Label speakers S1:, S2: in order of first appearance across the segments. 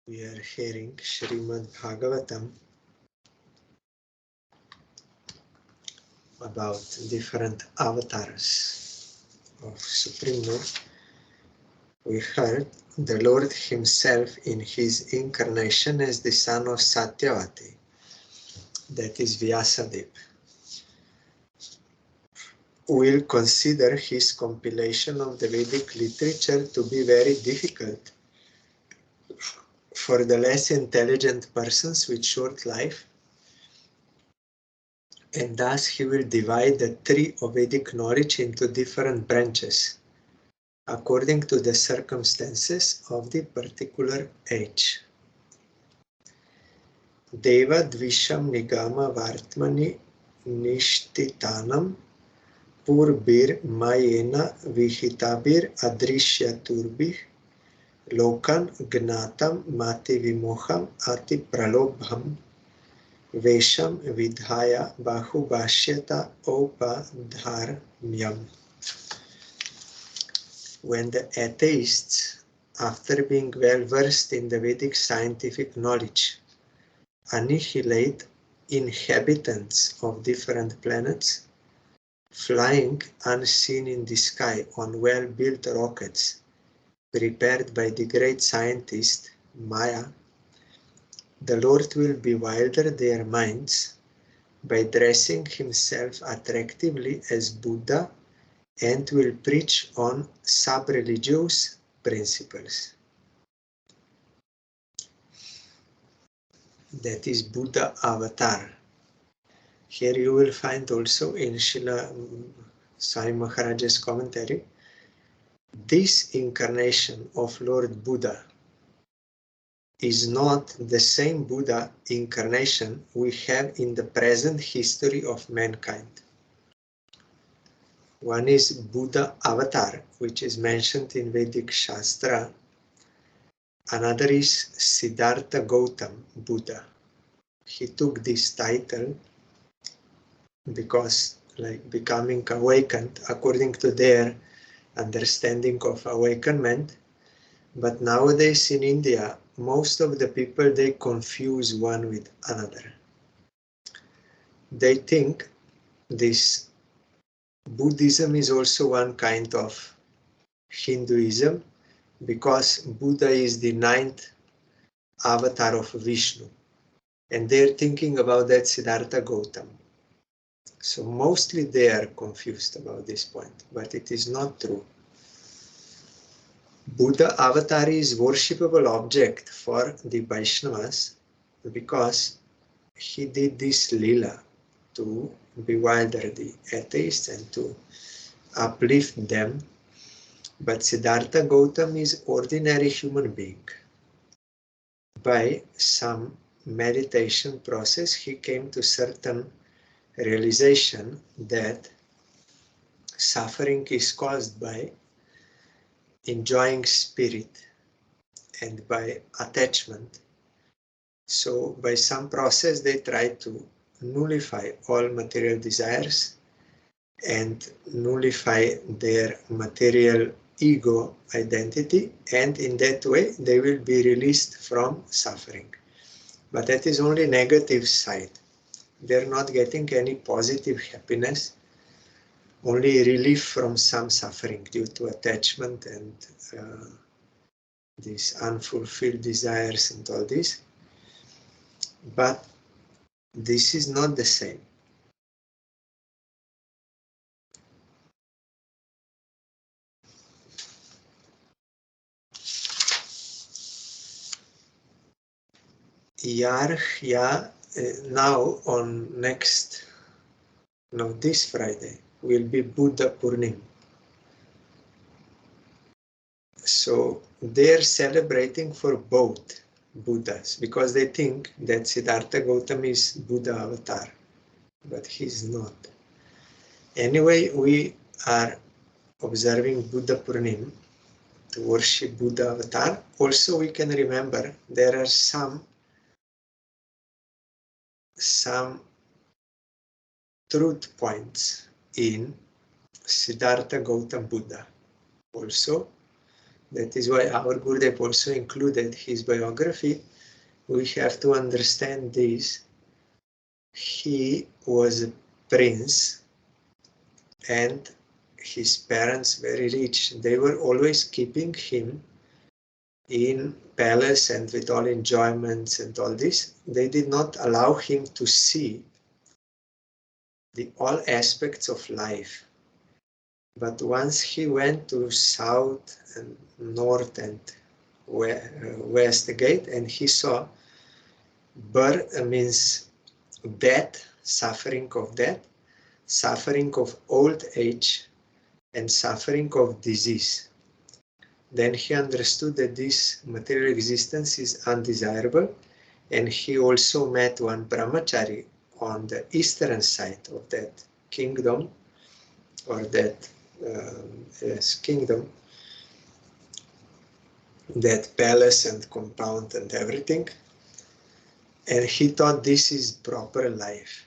S1: We are hearing SRIMAD BHAGAVATAM about different avatars of Supreme Lord. We heard the Lord himself in his incarnation as the son of Satyavati, that is Vyasadeva. We'll consider his compilation of the Vedic literature to be very difficult for the less intelligent persons with short life, and thus he will divide the tree of Vedic knowledge into different branches according to the circumstances of the particular age. Deva Dvisham Nigama Vartmani Nishtitanam Purbir Mayena Vihitabir Adrishyaturbi Lokan Gnatam Mati Vimoham Ati Pralobham Vesham Vidhaya Bahubashyata Opadharmyam. When the atheists, after being well versed in the Vedic scientific knowledge, annihilate inhabitants of different planets, flying unseen in the sky on well-built rockets prepared by the great scientist Maya, the Lord will bewilder their minds by dressing himself attractively as Buddha and will preach on sub-religious principles. That is Buddha avatar. Here you will find also in Srila Sai Maharaj's commentary, this incarnation of Lord Buddha is not the same Buddha incarnation we have in the present history of mankind. One is Buddha avatar, which is mentioned in Vedic Shastra. Another is Siddhartha Gautam Buddha. He took this title because, like, becoming awakened according to their understanding of awakenment. But nowadays in India, most of the people, they confuse one with another. They think this Buddhism is also one kind of Hinduism because Buddha is the 9th avatar of Vishnu. And they're thinking about that Siddhartha Gautam. So mostly they are confused about this point, but it is not true. Buddha avatar is worshipable object for the Vaishnavas because he did this lila to bewilder the atheists and to uplift them. But Siddhartha Gautam is ordinary human being. By some meditation process, he came to certain realization that suffering is caused by enjoying spirit and by attachment. So by some process they try to nullify all material desires and nullify their material ego identity, and in that way they will be released from suffering. But that is only negative side. They're not getting any positive happiness, only relief from some suffering due to attachment and these unfulfilled desires and all this. But this is not the same. Now on this Friday will be Buddha Purnima. So they're celebrating for both Buddhas because they think that Siddhartha Gautam is Buddha avatar, but he's not. Anyway, we are observing Buddha Purnima to worship Buddha avatar. Also, we can remember there are some truth points in Siddhartha Gautam Buddha. Also, That is why our Gurudev also included his biography. We have to understand this. He was a prince and his parents very rich. They were always keeping him in palace and with all enjoyments and all this. They did not allow him to see the all aspects of life. But once he went to south and north and west gate, and he saw birth means death, suffering of old age, and suffering of disease. Then he understood that this material existence is undesirable, and he also met one brahmachari on the eastern side of that kingdom, or that kingdom, that palace and compound and everything. And he thought this is proper life.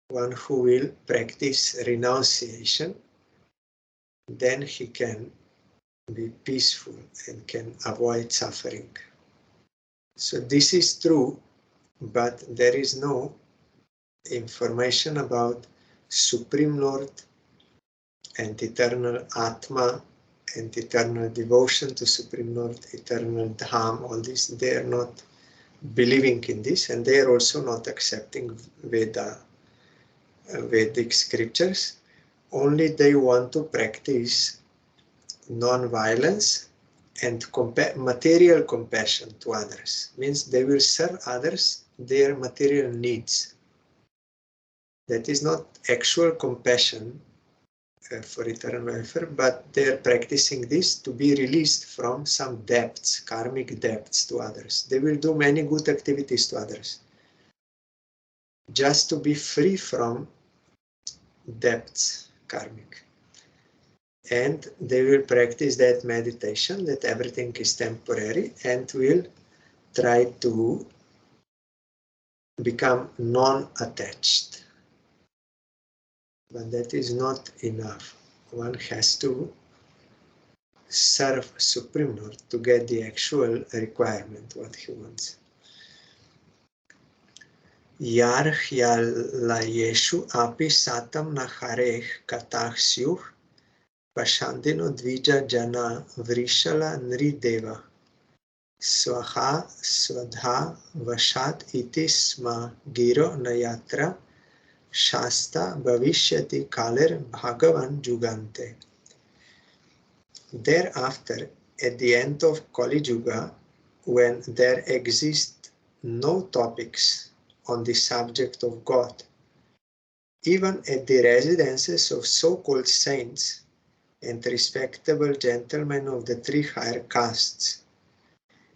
S1: One who will practice renunciation, then he can be peaceful and can avoid suffering. So this is true, but there is no information about Supreme Lord and eternal Atma and eternal devotion to Supreme Lord, eternal Dham, all this. They are not believing in this, and they are also not accepting Vedic scriptures. Only they want to practice non-violence and material compassion to others. Means they will serve others their material needs. That is not actual compassion for eternal welfare, but they are practicing this to be released from some debts, karmic debts to others. They will do many good activities to others, just to be free from debts, karmic. And they will practice that meditation, that everything is temporary, and will try to become non-attached. But that is not enough. One has to serve Supreme Lord to get the actual requirement, what he wants. Yar Yeshu api satam nacharech katach syuh pashandino dvija jana vrishala nrideva swaha swadha vashat iti sma giro nayatra shasta bhavishyati kaler bhagavan jugante. Thereafter, at the end of Kali Yuga, when there exist no topics on the subject of God, even at the residences of so-called saints and respectable gentlemen of the three higher castes,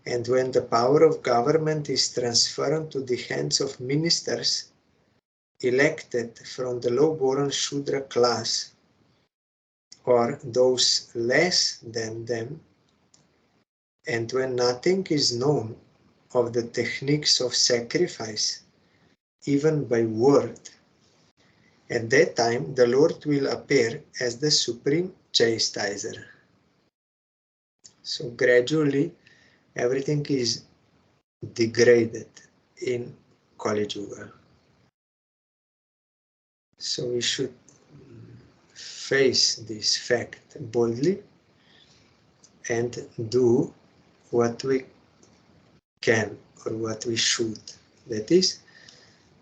S1: and when the power of government is transferred to the hands of ministers elected from the low-born Shudra class, or those less than them, and when nothing is known of the techniques of sacrifice, even by word, at that time the Lord will appear as the supreme chastiser. So gradually everything is degraded in Kali Yuga. So we should face this fact boldly and do what we can or what we should. That is,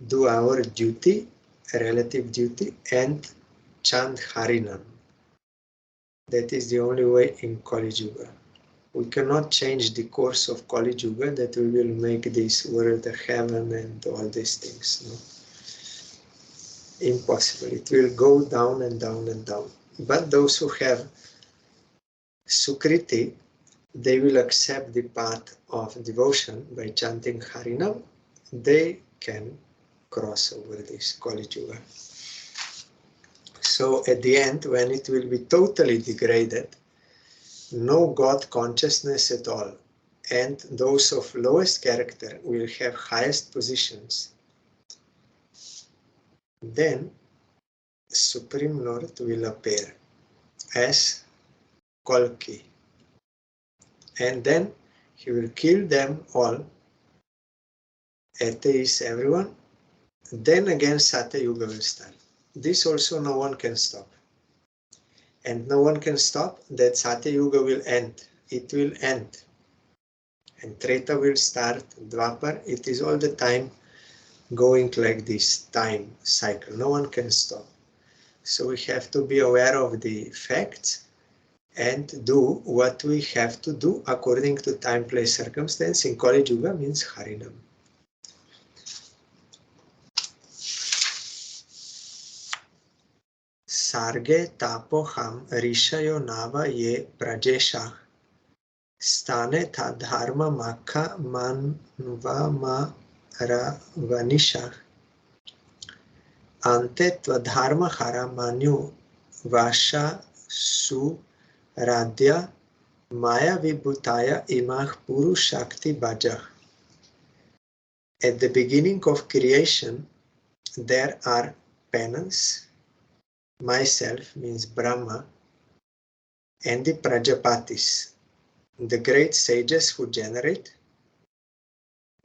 S1: do our duty, relative duty, and chant Harinam. That is the only way in Kali Yuga. We cannot change the course of Kali Yuga, that we will make this world a heaven and all these things. No? Impossible. It will go down and down and down. But those who have Sukriti, they will accept the path of devotion by chanting Harinam. They can cross over this Kali Yuga. So at the end, when it will be totally degraded, no God consciousness at all, and those of lowest character will have highest positions, then Supreme Lord will appear as Kalki, and then he will kill them all, atheists, everyone. Then again Satya Yuga will start. This also no one can stop. And no one can stop that Satya Yuga will end. It will end. And Treta will start, Dwapar. It is all the time going like this time cycle. No one can stop. So we have to be aware of the facts and do what we have to do according to time, place, circumstance. In Kali Yuga means Harinam. Sarge tapoham rishayo nava ye prajesha stane ta dharma makha manva vanisha ante tva dharma hara manyu vasha su radya maya vibhutaya imah puru shakti bhaja. At the beginning of creation there are penance, myself means Brahma, and the Prajapatis, the great sages who generate.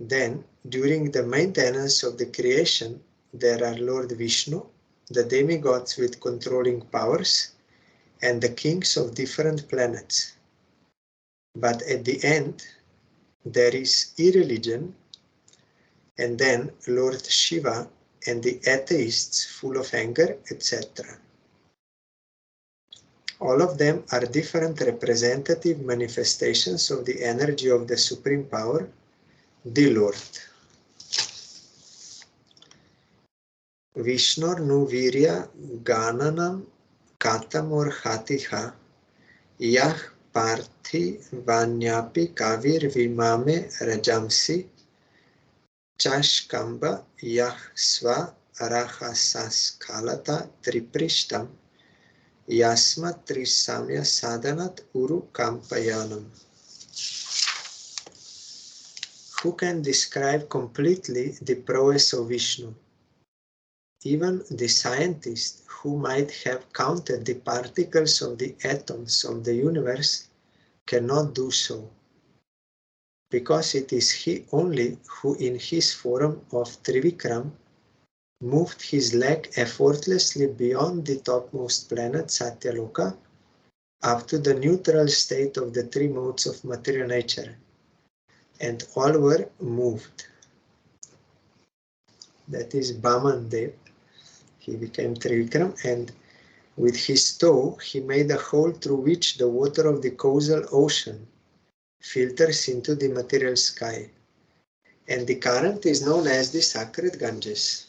S1: Then, during the maintenance of the creation, there are Lord Vishnu, the demigods with controlling powers, and the kings of different planets. But at the end, there is irreligion, and then Lord Shiva and the atheists full of anger, etc. All of them are different representative manifestations of the energy of the Supreme Power, the Lord. Vishnor nu virya gananam katam or hatiha yah parthi vanyapi kavir vimame rajamsi chashkamba yah sva arahasas kalata triprishtam yasmat trisamya sadhanat uru kampayanam. Who can describe completely the prowess of Vishnu? Even the scientist who might have counted the particles of the atoms of the universe cannot do so, because it is he only who in his form of Trivikram moved his leg effortlessly beyond the topmost planet Satyaloka up to the neutral state of the three modes of material nature, and all were moved. That is Baman Dev. He became Trivikram, and with his toe he made a hole through which the water of the causal ocean filters into the material sky, and the current is known as the sacred Ganges,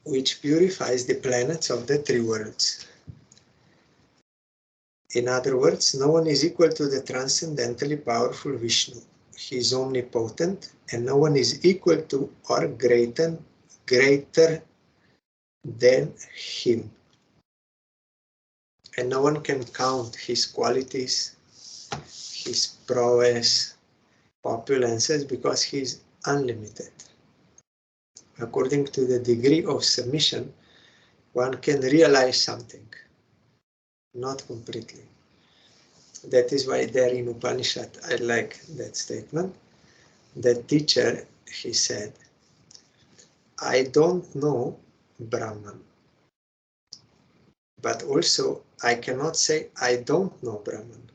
S1: which purifies the planets of the three worlds. In other words, no one is equal to the transcendently powerful Vishnu. He is omnipotent, and no one is equal to or greater than him. And no one can count his qualities, his prowess, opulences, because he is unlimited. According to the degree of submission, one can realize something, not completely. That is why there in Upanishad, I like that statement. The teacher, he said, I don't know Brahman, but also I cannot say I don't know Brahman.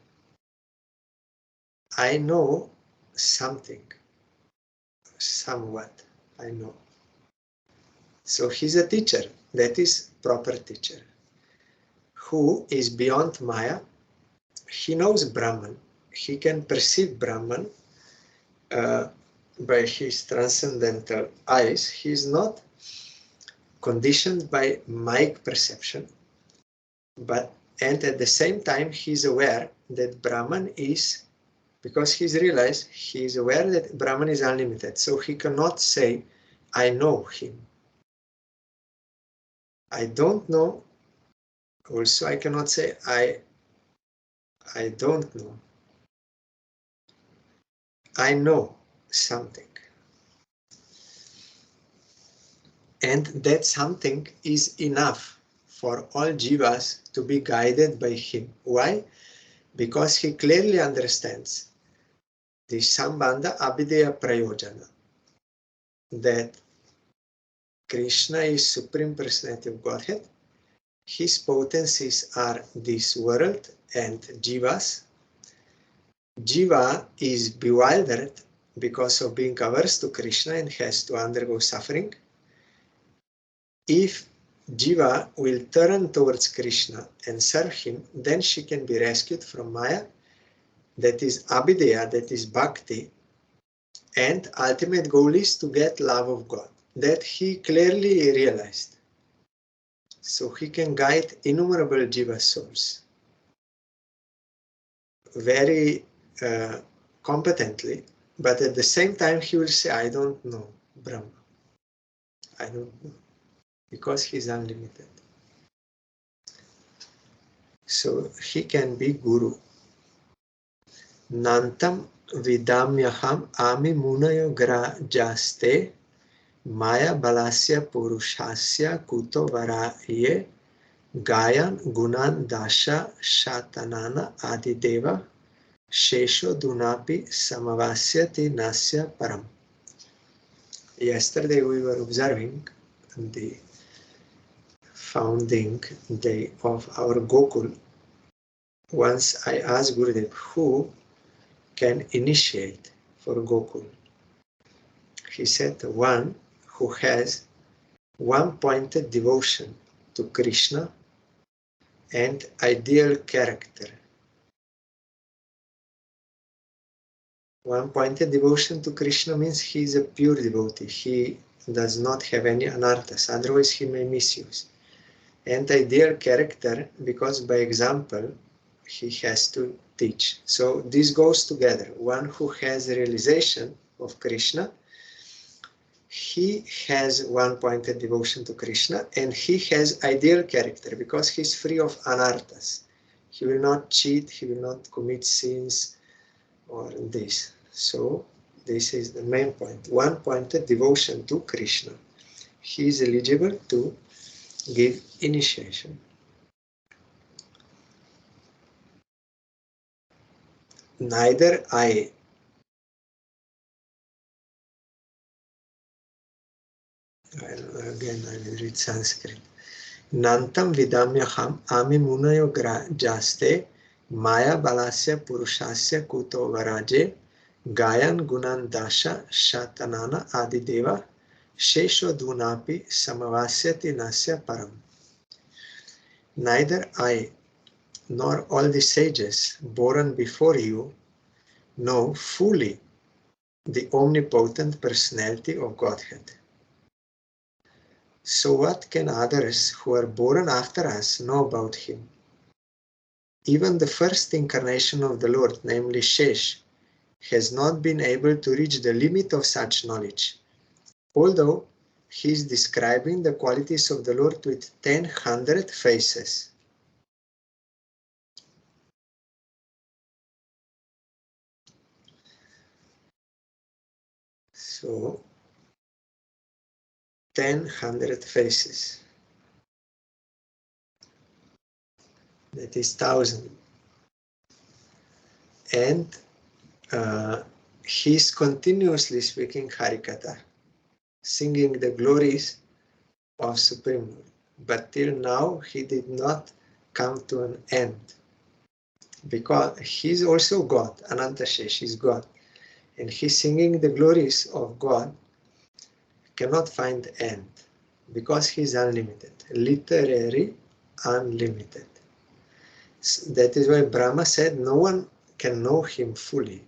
S1: I know something, somewhat, I know. So he's a teacher, that is proper teacher, who is beyond Maya. He knows Brahman, he can perceive Brahman by his transcendental eyes. He is not conditioned by Mayic perception, and at the same time he is aware that Brahman is, because he's realized, he is aware that Brahman is unlimited, so he cannot say, I know him. I don't know, also I cannot say, I don't know. I know something. And that something is enough for all jivas to be guided by him. Why? because he clearly understands the Sambandha Abhideya Prayojana, that Krishna is Supreme Personality of Godhead. His potencies are this world and Jivas. Jiva is bewildered because of being averse to Krishna and has to undergo suffering. If Jiva will turn towards Krishna and serve him, then she can be rescued from Maya. That is Abhideya, that is Bhakti, and ultimate goal is to get love of God. That he clearly realized. So he can guide innumerable Jiva souls very competently, but at the same time he will say, I don't know Brahma. I don't know, because he's unlimited. So he can be Guru. Nantam vidamyaham ami munayo grajaste maya balasya purushasya kuto varaye gayan gunan dasha shatanana adideva shesho dunapi samavasyati nasya param. Yesterday we were observing the founding day of our Gokul. Once I asked Gurudev, who can initiate for Gokul? He said, one who has one-pointed devotion to Krishna and ideal character. One-pointed devotion to Krishna means he is a pure devotee. He does not have any anarthas, otherwise he may misuse. And ideal character, because by example he has to teach. So this goes together. One who has a realization of Krishna, he has one-pointed devotion to Krishna, and he has ideal character because he is free of anarthas. He will not cheat, he will not commit sins or this. So this is the main point. One-pointed devotion to Krishna. He is eligible to give initiation. Neither I will read Sanskrit. Nantam vidamyaham ami munayo jaste maya balasya purushasya kuto varaje gayan gunan dasha shatanana adideva shesho dunapi samavasyati nasya param. Neither I nor all the sages born before you know fully the omnipotent personality of Godhead. So what can others who are born after us know about him? Even the first incarnation of the Lord, namely Shesh, has not been able to reach the limit of such knowledge, although he is describing the qualities of the Lord with 1,000 faces. So 1,000 faces. That is 1,000. And he is continuously speaking Harikatha, singing the glories of Supreme Lord. But till now he did not come to an end, because he is also God. Anantashesh is God, and he's singing the glories of God, cannot find end, because he is unlimited, literally unlimited. That is why Brahma said no one can know him fully.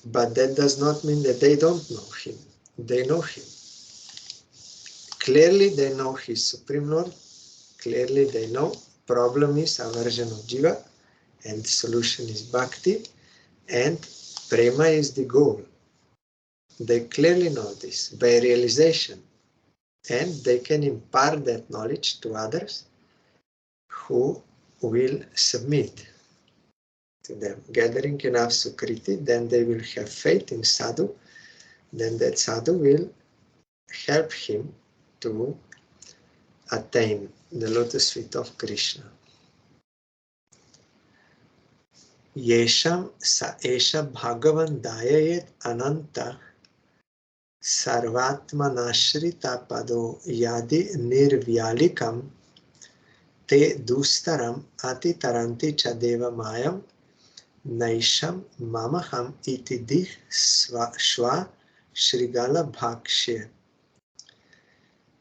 S1: But that does not mean that they don't know him. They know him. Clearly they know his Supreme Lord. Clearly they know problem is aversion of Jiva and solution is Bhakti, and Prema is the goal. They clearly know this by realization, and they can impart that knowledge to others who will submit to them. Gathering enough Sukriti, then they will have faith in Sadhu, then that Sadhu will help him to attain the lotus feet of Krishna. Yesham sa esha bhagavan dayayet ananta sarvatmanashrita pado yadi nirvyalikam te dustaram atitaranti chadeva mayam naisham mamaham iti dih shva shrigala bhakshya.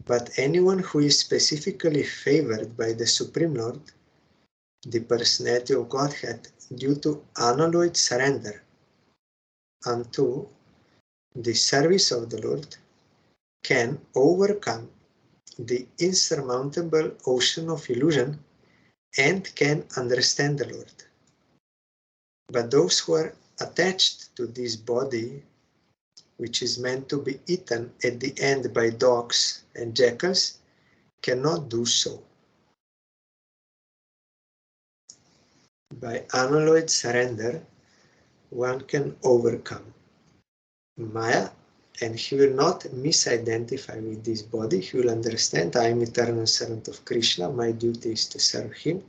S1: But anyone who is specifically favored by the Supreme Lord, the personality of Godhead, due to unalloyed surrender unto the service of the Lord, can overcome the insurmountable ocean of illusion and can understand the Lord. But those who are attached to this body, which is meant to be eaten at the end by dogs and jackals, cannot do so. By unalloyed surrender, one can overcome Maya, and he will not misidentify with this body. He will understand, I am eternal servant of Krishna, my duty is to serve him.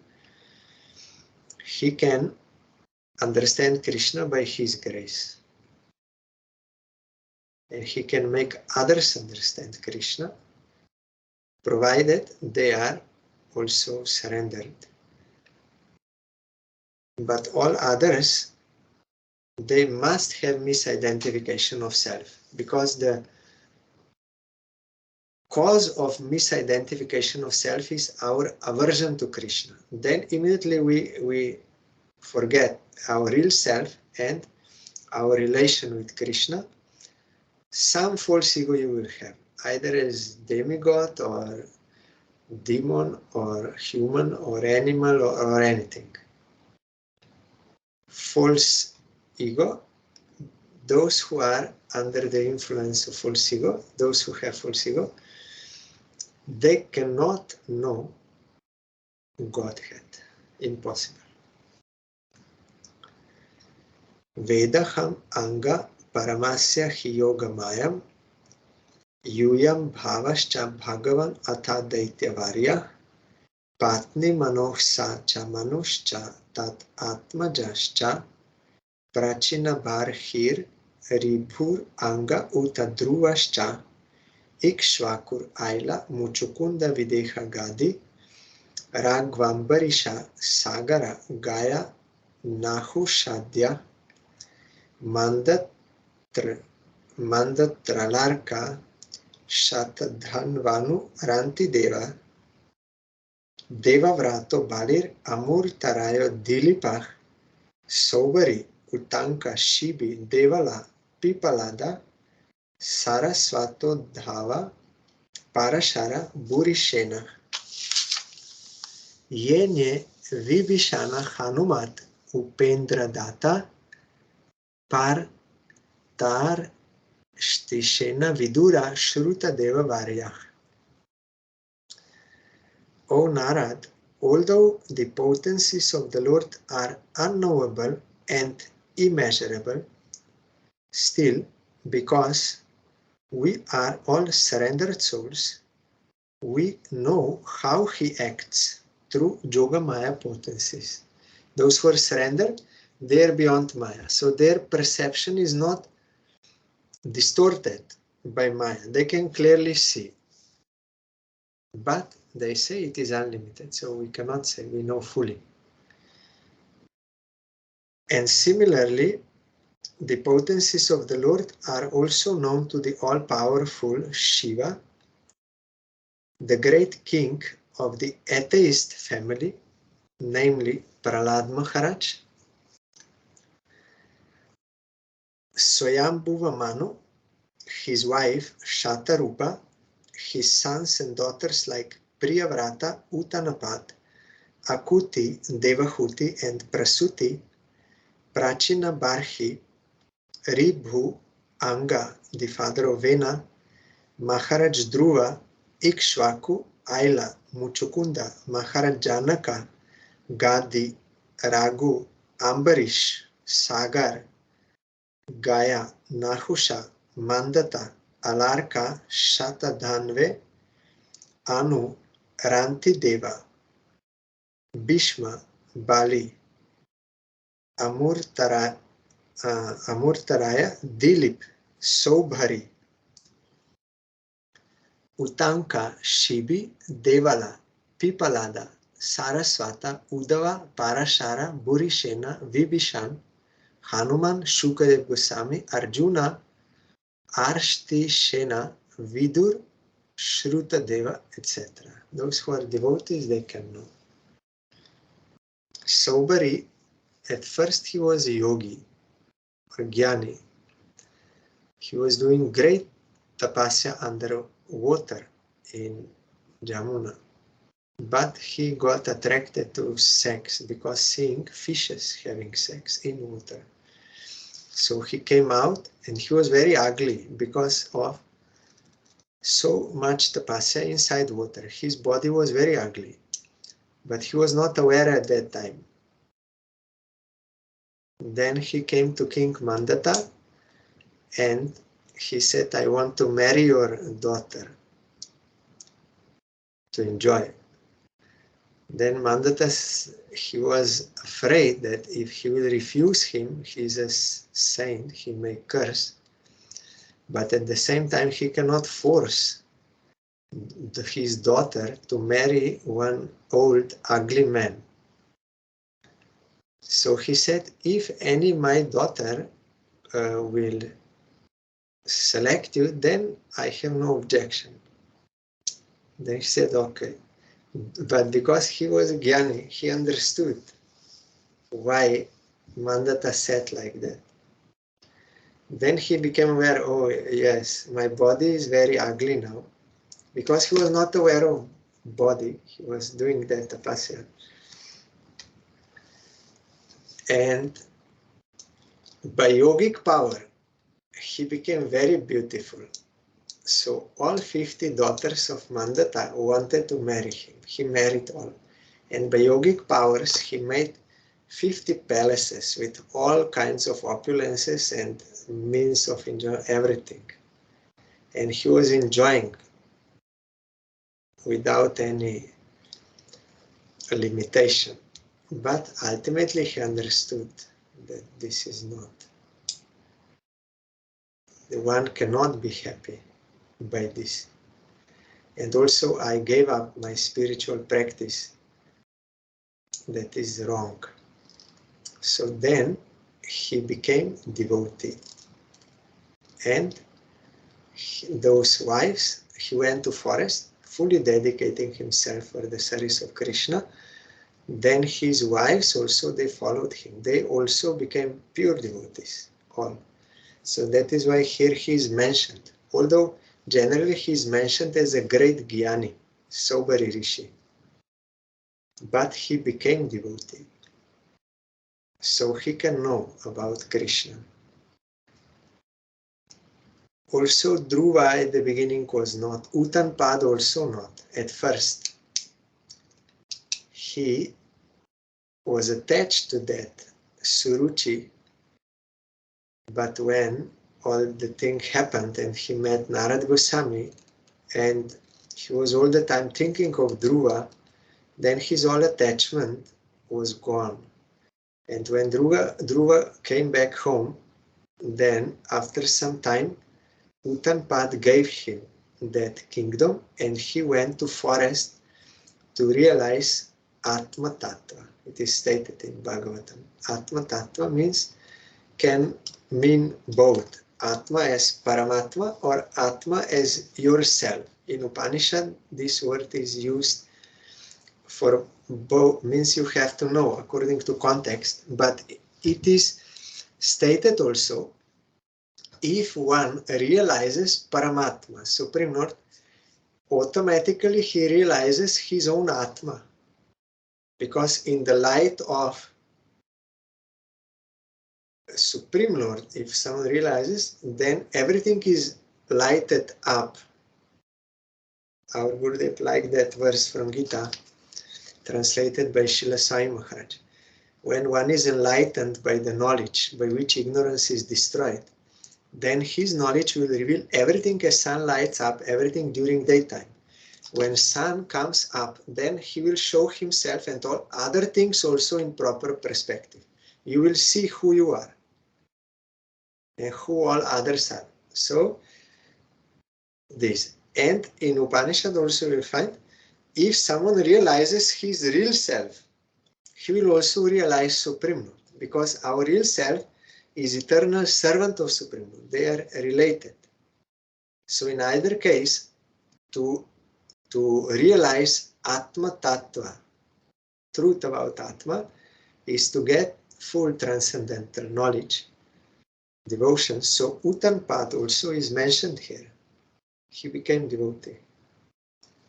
S1: He can understand Krishna by his grace. And he can make others understand Krishna, provided they are also surrendered. But all others, they must have misidentification of self, because the cause of misidentification of self is our aversion to Krishna. Then immediately we forget our real self and our relation with Krishna. Some false ego you will have, either as demigod or demon or human or animal or anything. False ego, those who are under the influence of false ego, those who have false ego, they cannot know Godhead. Impossible. Vedaham anga paramasya hi yogamayam yuyam bhavascha bhagavan atha daityavarya patni manohsa cha manushcha tat atmajascha prachina barhir ribhur anga uta druvascha ikshvakur aila muchukunda videha gadi Ragvambarisha Sagara Gaya Nahushadya Mandatralarka Shatadhanvanu Ranti Deva Devavrato Balir Amur Tarayo Dilipah Sobari Utanka Shibi Devala Pipalada Saraswato Dhava Parashara Burishena Yenye Vibhishana Hanumat Upendra Data Par Tar Shtishena Vidura Shruta Deva Varyah. O Narad, although the potencies of the Lord are unknowable and immeasurable, still, because we are all surrendered souls, we know how he acts through Yoga Maya potencies. Those who are surrendered, they are beyond Maya. So their perception is not distorted by Maya. They can clearly see. But they say it is unlimited, so we cannot say we know fully. And similarly, the potencies of the Lord are also known to the all-powerful Shiva, the great king of the atheist family, namely Prahlad Maharaj, Swayambhuva Manu, his wife Shatarupa, his sons and daughters like Priyavrata, Uttanapat, Akuti, Devahuti, and Prasuti, Prachina Barhi, Ribhu, Anga, the father of Vena, Maharaj Dhruva, Ikshvaku, Aila, Muchukunda, Maharaj Janaka, Gadi, Raghu, Ambarish, Sagar, Gaya, Nahusha, Mandata, Alarka, Shatadhanve, Anu, Ranti Deva, Bhishma, Bali, Amurtaraya, Dilip, Sobhari, Utanka, Shibi, Devala, Pipalada, Saraswata, Udava, Parashara, Burishena, Vibhishan, Hanuman, Shukadev Goswami, Arjuna, Arshti-shena, Vidur, Shrutadeva, etc. Those who are devotees, they can know. Sobari, at first he was a yogi, or jnani. He was doing great tapasya under water in Jamuna. But he got attracted to sex because seeing fishes having sex in water. So he came out and he was very ugly because of so much tapasya inside water. His body was very ugly, but he was not aware at that time. Then he came to King Mandata and he said, I want to marry your daughter to enjoy. Then Mandata, he was afraid that if he will refuse him, he is a saint, he may curse. But at the same time, he cannot force his daughter to marry one old, ugly man. So he said, if any my daughter will select you, then I have no objection. Then he said, okay. But because he was a jnani, he understood why Mandata said like that. Then he became aware, oh yes, my body is very ugly now. Because he was not aware of body, he was doing that tapasya. And by yogic power, he became very beautiful. So all 50 daughters of Mandata wanted to marry him. He married all. And by yogic powers, he made 50 palaces with all kinds of opulences and means of enjoying everything. And he was enjoying without any limitation. But ultimately he understood that this is not. The one cannot be happy by this. And also I gave up my spiritual practice. That is wrong. So then he became devotee. And those wives, he went to forest, fully dedicating himself for the service of Krishna. Then his wives also, they followed him. They also became pure devotees, all. So that is why here he is mentioned. Although generally he is mentioned as a great jnani, Sobari Rishi. But he became devotee. So he can know about Krishna. Also Dhruva at the beginning was not. Uttanpad also not at first. He was attached to that Suruchi, but when all the thing happened and he met Narad Goswami and he was all the time thinking of Dhruva, then his all attachment was gone. And when Dhruva came back home, then after some time Uttanpad gave him that kingdom and he went to forest to realize Atma Tattva. It is stated in Bhagavatam. Atma Tattva can mean both. Atma as Paramatma or Atma as yourself. In Upanishad, this word is used for both, means you have to know according to context, but it is stated also if one realizes Paramatma, Supreme Lord, automatically he realizes his own Atma. Because in the light of Supreme Lord, if someone realizes, then everything is lighted up. Our Gurudev liked that verse from Gita, translated by Srila Sai Maharaj. When one is enlightened by the knowledge by which ignorance is destroyed, then his knowledge will reveal everything as sun lights up everything during daytime. when sun comes up, then he will show himself and all other things also in proper perspective. You will see who you are and who all others are. So this. And in Upanishad also you will find, if someone realizes his real self, he will also realize Supreme Lord, because our real self is eternal servant of Supreme Lord. They are related. So in either case, to realize Atma Tattva, truth about Atma, is to get full transcendental knowledge, devotion. So Uttanpad also is mentioned here. He became devotee.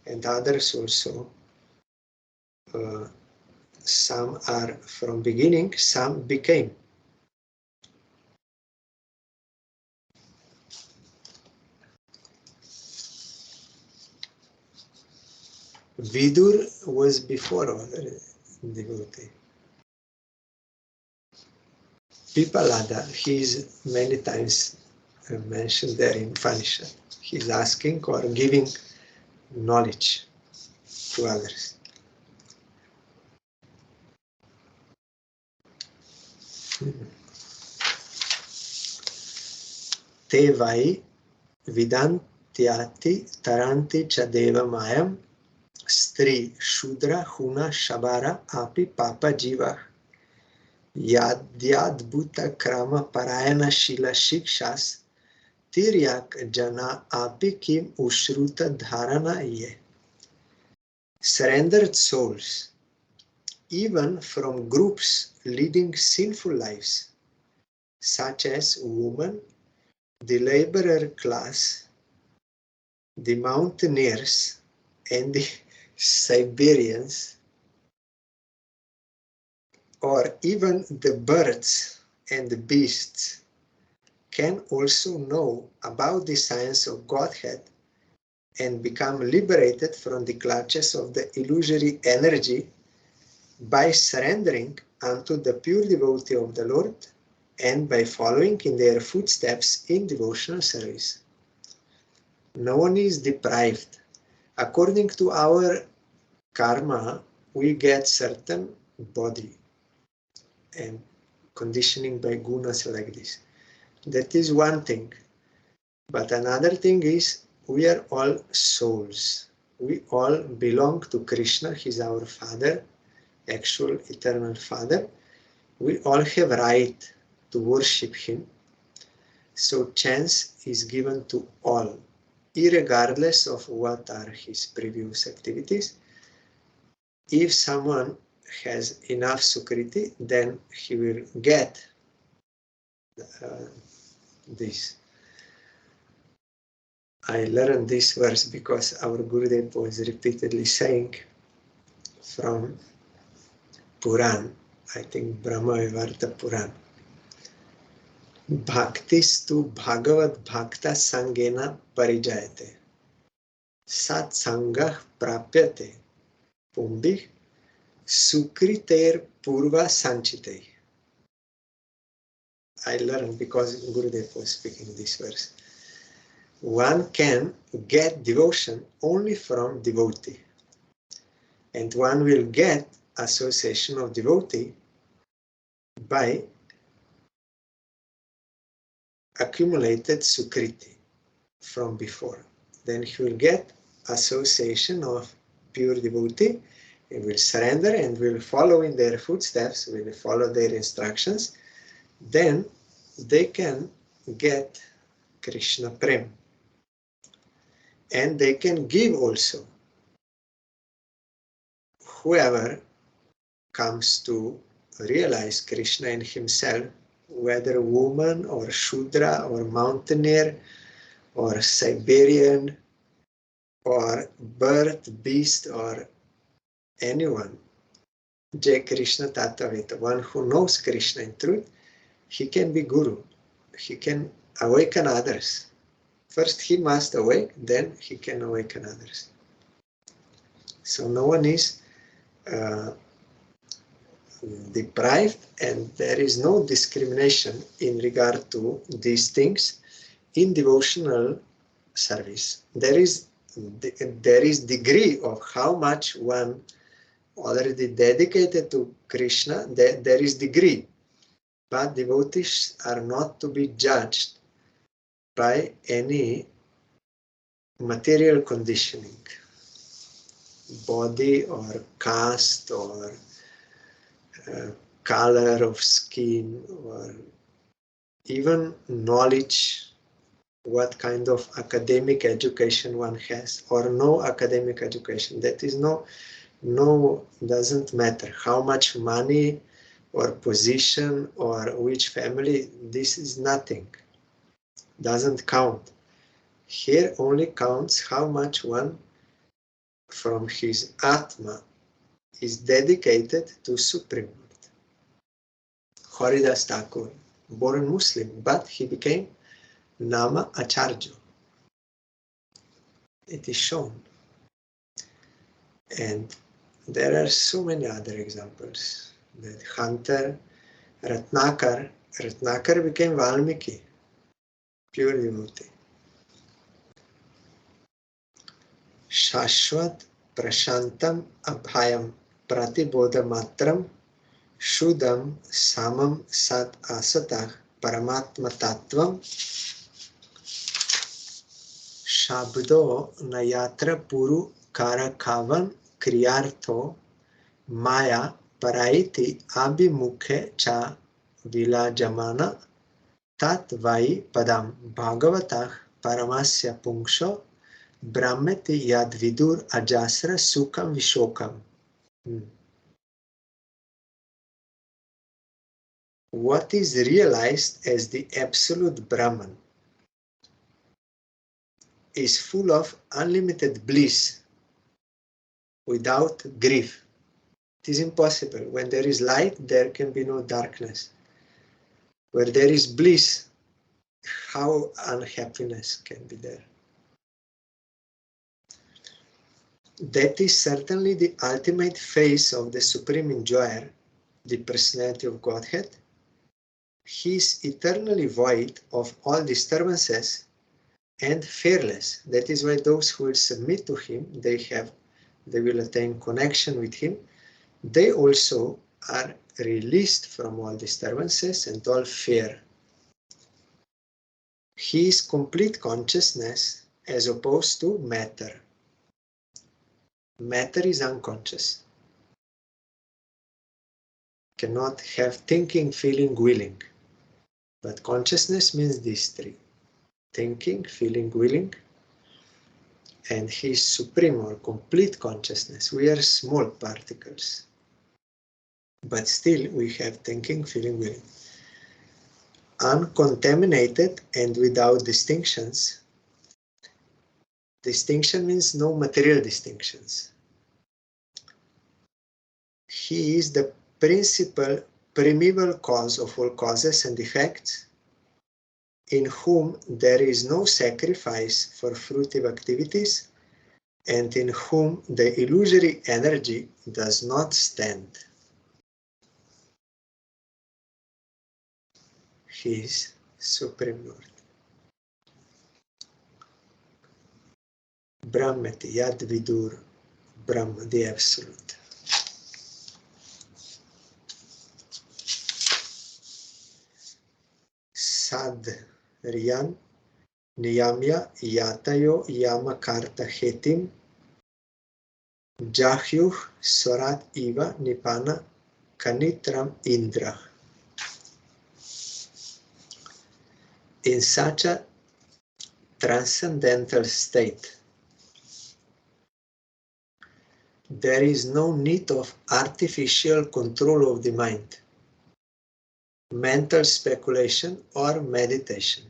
S1: And others also, some are from beginning, some became. Vidur was before other devotee. Pipalada, he is many times mentioned there in Upanishad. He is asking or giving knowledge to others. Te vai vidantyati taranti chadeva mayam stri shudra huna shabara api papa jiva yadyadbhuta krama parayana shila shikshas tiryak jana api kim ushruta dharana ye. Surrendered souls, even from groups leading sinful lives, such as women, the laborer class, the mountaineers, and the Siberians, or even the birds and the beasts, can also know about the science of Godhead and become liberated from the clutches of the illusory energy by surrendering unto the pure devotee of the Lord and by following in their footsteps in devotional service. No one is deprived. According to our karma, we get certain body and conditioning by gunas like this. That is one thing. But another thing is, we are all souls. We all belong to Krishna. He is our Father, actual eternal Father. We all have right to worship Him. So chance is given to all, irregardless of what are his previous activities. If someone has enough sukriti, then he will get this. I learned this verse because our Gurudev was repeatedly saying from Puran, I think Brahma Vivarta Puran, Bhaktistu Bhagavat Bhakta Sangena Parijayate Sat Sangah Prapyate Pumbih Sukriter Purva Sanchite. I learned because Gurudev was speaking this verse. One can get devotion only from devotee. And one will get association of devotee by accumulated sukriti from before. Then he will get association of pure devotee and will surrender and will follow in their footsteps, will follow their instructions. Then they can get Krishna Prem. And they can give also. Whoever comes to realize Krishna in himself, whether woman or Shudra or mountaineer or Siberian or bird, beast or anyone, Jai Krishna Tattavita, one who knows Krishna in truth, he can be Guru. He can awaken others. First he must awake, then he can awaken others. So no one is deprived, and there is no discrimination in regard to these things in devotional service. There is there is degree of how much one already dedicated to Krishna, there is degree. But devotees are not to be judged by any material conditioning, body or caste or color of skin or even knowledge, what kind of academic education one has or no academic education. That is doesn't matter how much money or position or which family, this is nothing, doesn't count. Here only counts how much one from his Atma is dedicated to Supreme Lord. Haridas Thakur, born Muslim, but he became Nama Acharya. It is shown. And there are so many other examples. That Hunter, Ratnakar became Valmiki, pure devotee. Shashwat Prashantam Abhayam Pratibodhamatram Shudam Samam Sat Asatah Paramatma Tattvam Shabdo Nayatra Puru Karakavan Kriyartho Maya Paraiti Abhimukhe Cha Vilajamana Tat Vai Padam Bhagavatah Paramasya Punksho Brahmeti Yad Vidur Ajasra Sukam Vishokam. What is realized as the absolute Brahman is full of unlimited bliss without grief. It is impossible. When there is light, there can be no darkness. Where there is bliss, how unhappiness can be there? That is certainly the ultimate phase of the Supreme Enjoyer, the Personality of Godhead. He is eternally void of all disturbances and fearless. That is why those who will submit to him, they will attain connection with him. They also are released from all disturbances and all fear. He is complete consciousness as opposed to matter. Matter is unconscious. Cannot have thinking, feeling, willing. But consciousness means these three. Thinking, feeling, willing. And he is supreme or complete consciousness. We are small particles. But still we have thinking, feeling, willing. Uncontaminated and without distinctions. Distinction means no material distinctions. He is the principal, primeval cause of all causes and effects, in whom there is no sacrifice for fruitive activities, and in whom the illusory energy does not stand. He is Supreme Lord. Brahmati, Yad Vidur, Brahma, the Absolute. Sad Riyan Niyamya Yatayo Yamakarta Hetim Jahyuh Swarat Iva Nipana Kanitram Indra. In such a transcendental state, there is no need of artificial control of the mind, mental speculation or meditation,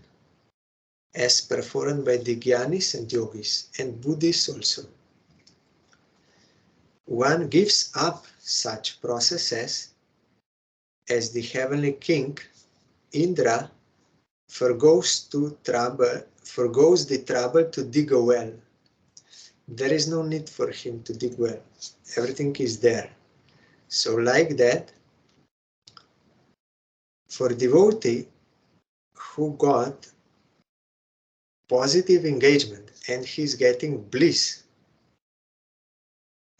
S1: as performed by the Jnanis and Yogis and Buddhists also. One gives up such processes as the heavenly king, Indra, forgoes the trouble to dig a well. There is no need for him to dig well. Everything is there. So like that, for devotee who got positive engagement, and he's getting bliss.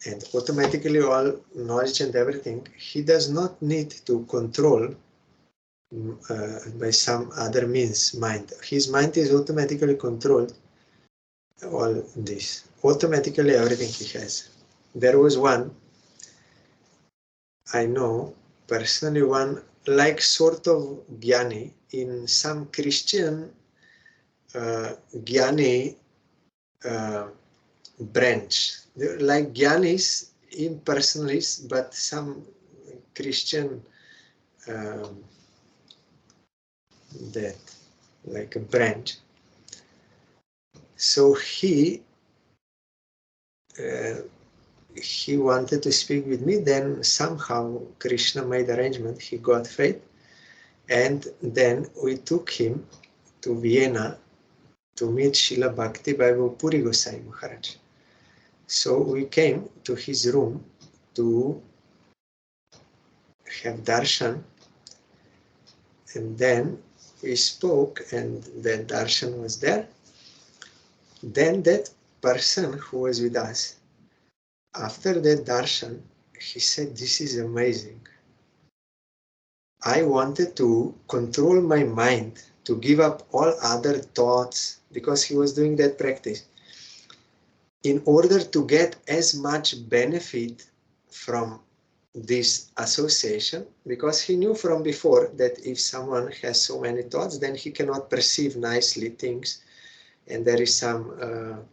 S1: And automatically all knowledge and everything, he does not need to control by some other means mind. His mind is automatically controlled all this. Automatically everything he has. There was one, I know personally, one like sort of Gyani in some Christian Gyani branch. They're like Gyanis, impersonalists, but some Christian that like a branch. So he wanted to speak with me. Then somehow Krishna made arrangement. He got faith, and then we took him to Vienna to meet Srila Bhakti Bible Puri Gosai Maharaj. So we came to his room to have darshan, and then we spoke, and the darshan was there. Then that person who was with us, after that darshan, he said, "This is amazing. I wanted to control my mind, to give up all other thoughts," because he was doing that practice, in order to get as much benefit from this association, because he knew from before that if someone has so many thoughts, then he cannot perceive nicely things, and there is some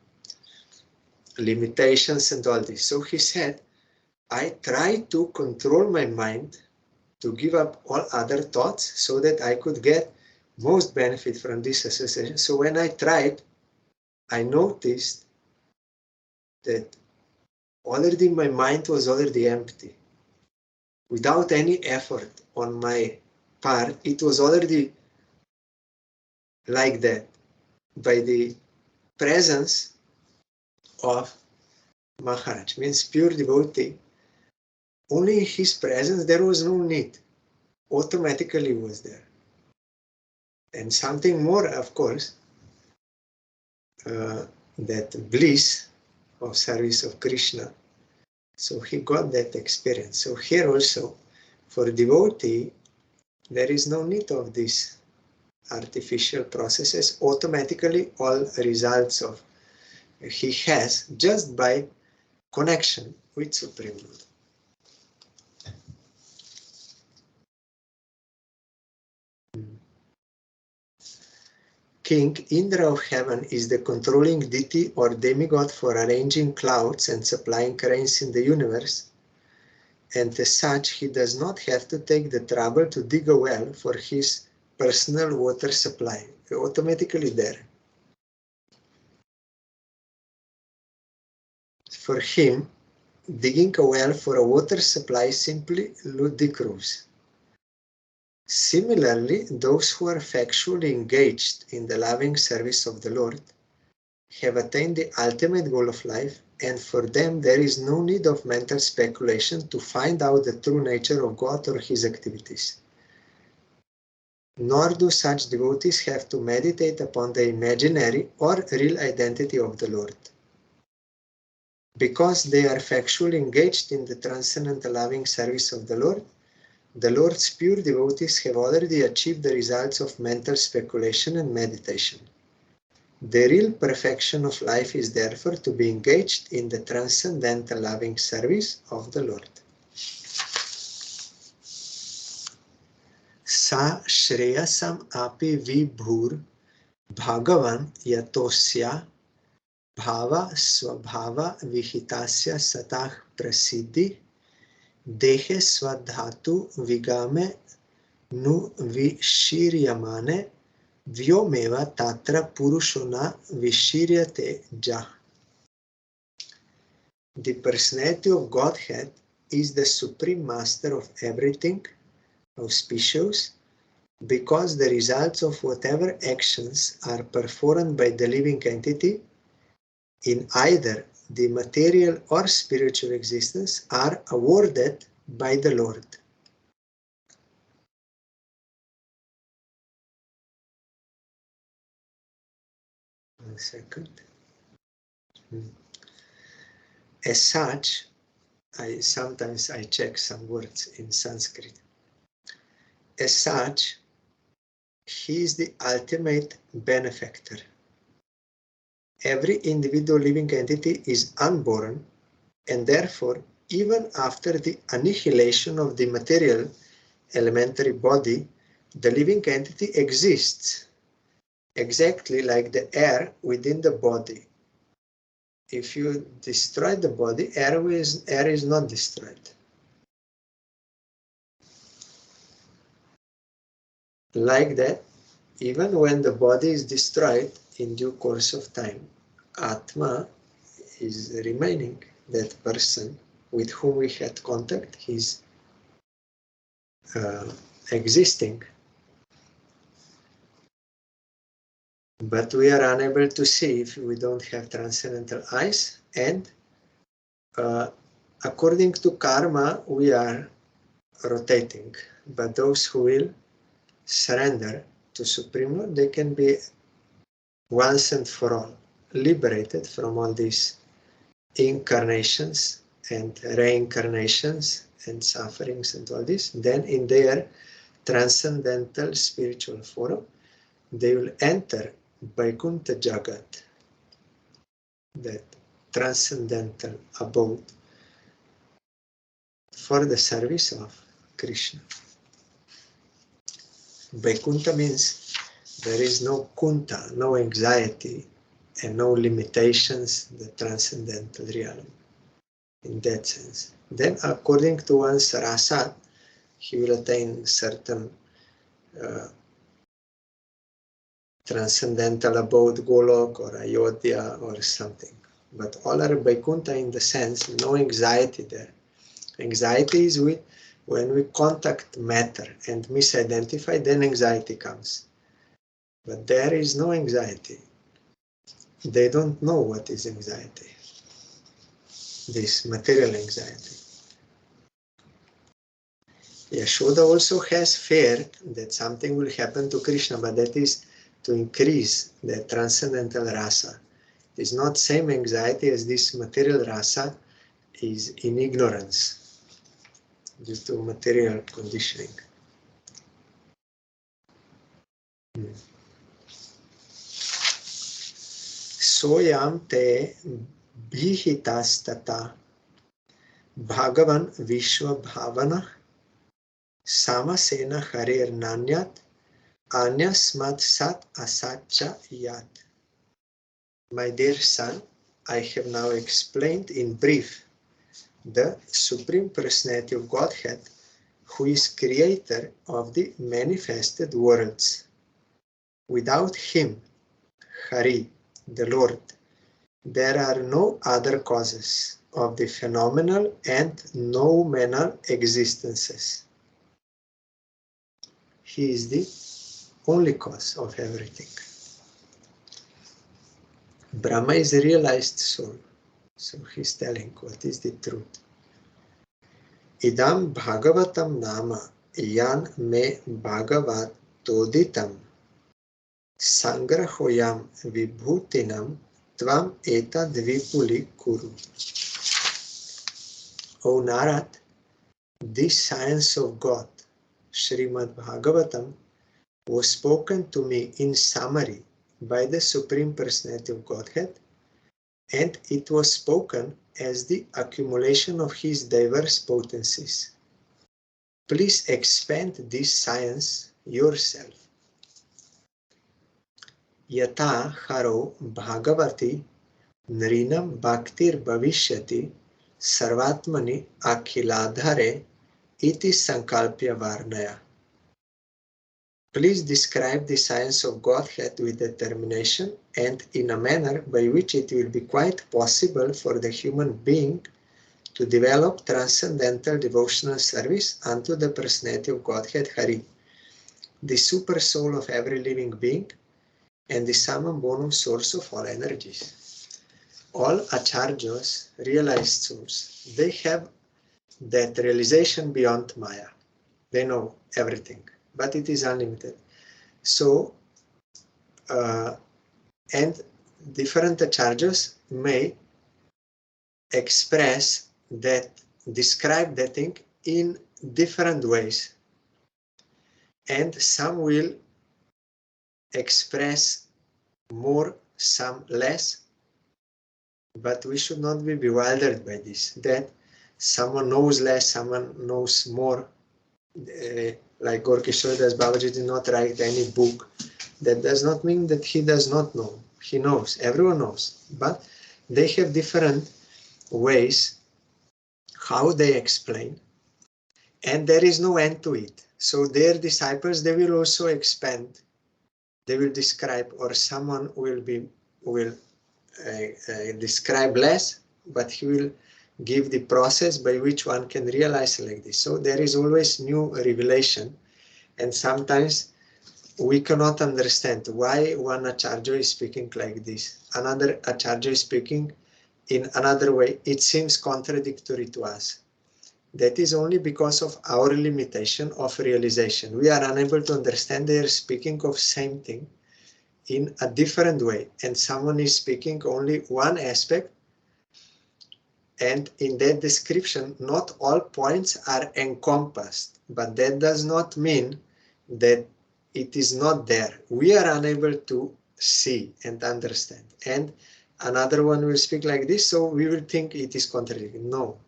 S1: limitations and all this. So he said, I try to control my mind, to give up all other thoughts so that I could get most benefit from this association. So when I tried, I noticed that already my mind was already empty. Without any effort on my part, it was already like that, by the presence of Maharaj, means pure devotee. Only in his presence there was no need, automatically was there. And something more, of course, that bliss of service of Krishna. So he got that experience. So here also, for devotee, there is no need of these artificial processes. Automatically, all results of he has just by connection with Supreme Lord. King Indra of heaven is the controlling deity or demigod for arranging clouds and supplying rains in the universe, and as such he does not have to take the trouble to dig a well for his personal water supply. Automatically there. For him, digging a well for a water supply is simply ludicrous. Similarly, those who are factually engaged in the loving service of the Lord have attained the ultimate goal of life, and for them there is no need of mental speculation to find out the true nature of God or his activities. Nor do such devotees have to meditate upon the imaginary or real identity of the Lord. Because they are factually engaged in the transcendental loving service of the Lord's pure devotees have already achieved the results of mental speculation and meditation. The real perfection of life is therefore to be engaged in the transcendental loving service of the Lord. Sa shreyasam api vibhur bhagavan yatosya bhava svabhava vihitasya satah prasiddhi dehe swadhatu vigame nu vishiryamane vyomeva tatra purushona vishiryate jah. The personality of Godhead is the supreme master of everything auspicious, because the results of whatever actions are performed by the living entity in either the material or spiritual existence are awarded by the Lord. One second. As such, sometimes I check some words in Sanskrit. As such, he is the ultimate benefactor. Every individual living entity is unborn, and therefore, even after the annihilation of the material elementary body, the living entity exists, exactly like the air within the body. If you destroy the body, air is not destroyed. Like that, even when the body is destroyed in due course of time, Atma is remaining. That person with whom we had contact, he's existing. But we are unable to see if we don't have transcendental eyes, and according to karma, we are rotating. But those who will surrender to Supreme Lord, they can be once and for all liberated from all these incarnations and reincarnations and sufferings and all this. Then in their transcendental spiritual forum, they will enter Vaikuntha Jagat, that transcendental abode, for the service of Krishna. Vaikuntha means there is no kunta, no anxiety, and no limitations, the transcendental realm, in that sense. Then according to one's rasa, he will attain certain transcendental abode, Golok or Ayodhya or something. But all are Vaikuntha in the sense, no anxiety there. Anxiety is when we contact matter and misidentify, then anxiety comes. But there is no anxiety. They don't know what is anxiety, this material anxiety. Yashoda also has fear that something will happen to Krishna, but that is to increase the transcendental rasa. It is not same anxiety as this material rasa is in ignorance due to material conditioning. Soyam te bhihitastata bhagavan vishwa bhavana samasena harir nanyat anyasmat sat asatcha yat. My dear son, I have now explained in brief the Supreme Personality of Godhead, who is creator of the manifested worlds. Without him, Hari, the Lord, there are no other causes of the phenomenal and noumenal existences. He is the only cause of everything. Brahma is a realized soul, so he's telling what is the truth. Idam Bhagavatam Nama Yan Me Bhagavatoditam Sangrahoyam Vibhutinam Tvam Eta Dvipuli Kuru. O Narad, this science of God, SRIMAD Bhagavatam, was spoken to me in summary by the Supreme Personality of Godhead, and it was spoken as the accumulation of his diverse potencies. Please expand this science yourself. Yata haro bhagavati nrinam bhaktir bhavishyati sarvatmani akhiladhare iti sankalpya varnaya. Please describe the science of Godhead with determination and in a manner by which it will be quite possible for the human being to develop transcendental devotional service unto the personality of Godhead Hari, the super soul of every living being and the summum bonum source of all energies. All acharyas, realized souls, they have that realization beyond Maya. They know everything, but it is unlimited. So, and different acharyas may express that, describe that thing in different ways. And some will express more, some less, but we should not be bewildered by this, that someone knows less, someone knows more. Like Gorkishore Das Babaji did not write any book. That does not mean that he does not know. He knows, everyone knows, but they have different ways how they explain, and there is no end to it. So their disciples, they will also expand, they will describe, or someone will describe less, but he will give the process by which one can realize like this. So there is always new revelation, and sometimes we cannot understand why one acharya is speaking like this, another acharya is speaking in another way. It seems contradictory to us. That is only because of our limitation of realization. We are unable to understand they are speaking of same thing in a different way, and someone is speaking only one aspect, and in that description not all points are encompassed, but that does not mean that it is not there. We are unable to see and understand, and another one will speak like this, so we will think it is contradicting. No,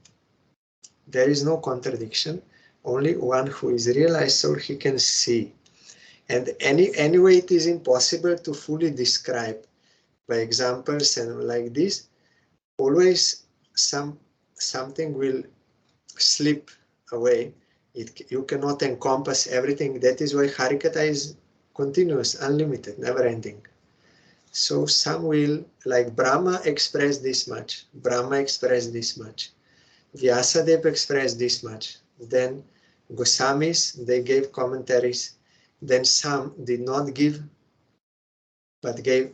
S1: there is no contradiction, only one who is realized, so he can see. And anyway, it is impossible to fully describe by examples and like this. Always something will slip away. You cannot encompass everything. That is why Harikatha is continuous, unlimited, never ending. So some will, like Brahma expressed this much, Brahma expressed this much, Vyasadeva expressed this much, then Goswamis, they gave commentaries, then some did not give, but gave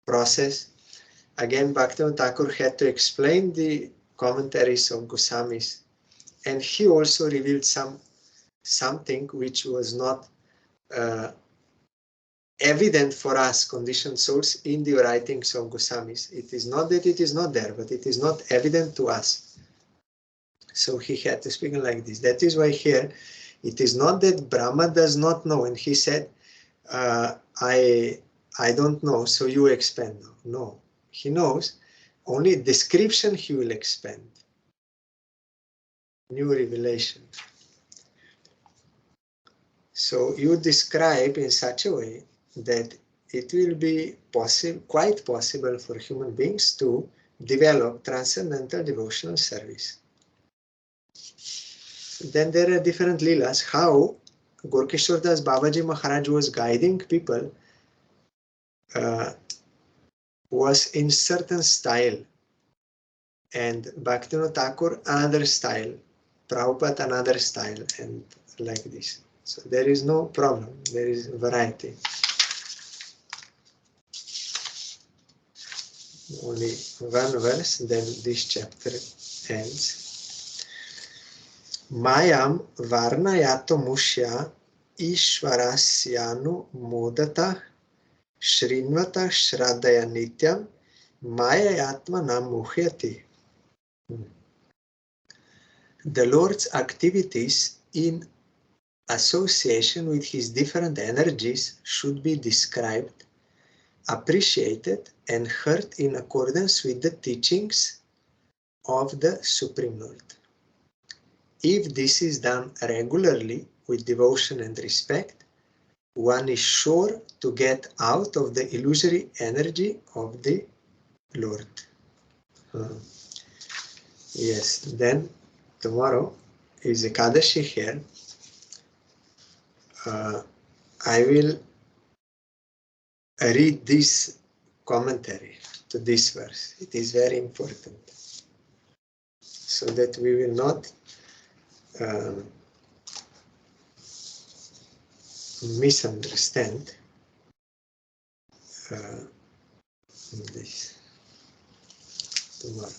S1: process. Again, Bhaktivinoda Thakur had to explain the commentaries of Goswamis, and he also revealed something which was not evident for us, conditioned souls, in the writings of Goswamis. It is not that it is not there, but it is not evident to us. So he had to speak like this. That is why here, it is not that Brahma does not know, and he said, I don't know, so you expand. No, he knows, only description he will expand. New revelation. So you describe in such a way that it will be quite possible for human beings to develop transcendental devotional service. Then there are different leelas, how Gorkishore Das Babaji Maharaj was guiding people was in certain style, and Bhaktivinoda Thakur another style, Prabhupada another style, and like this. So there is no problem, there is variety. Only one verse, then this chapter ends. Mayam varnayato mushya ishvarasyanu modata shrinvata shraddhaya nityam mayayatma nam muhyati. The Lord's activities in association with his different energies should be described, appreciated, and heard in accordance with the teachings of the Supreme Lord. If this is done regularly with devotion and respect, one is sure to get out of the illusory energy of the Lord. Yes, then tomorrow is Ekadashi here. I will read this commentary to this verse. It is very important, so that we will not misunderstand this tomorrow.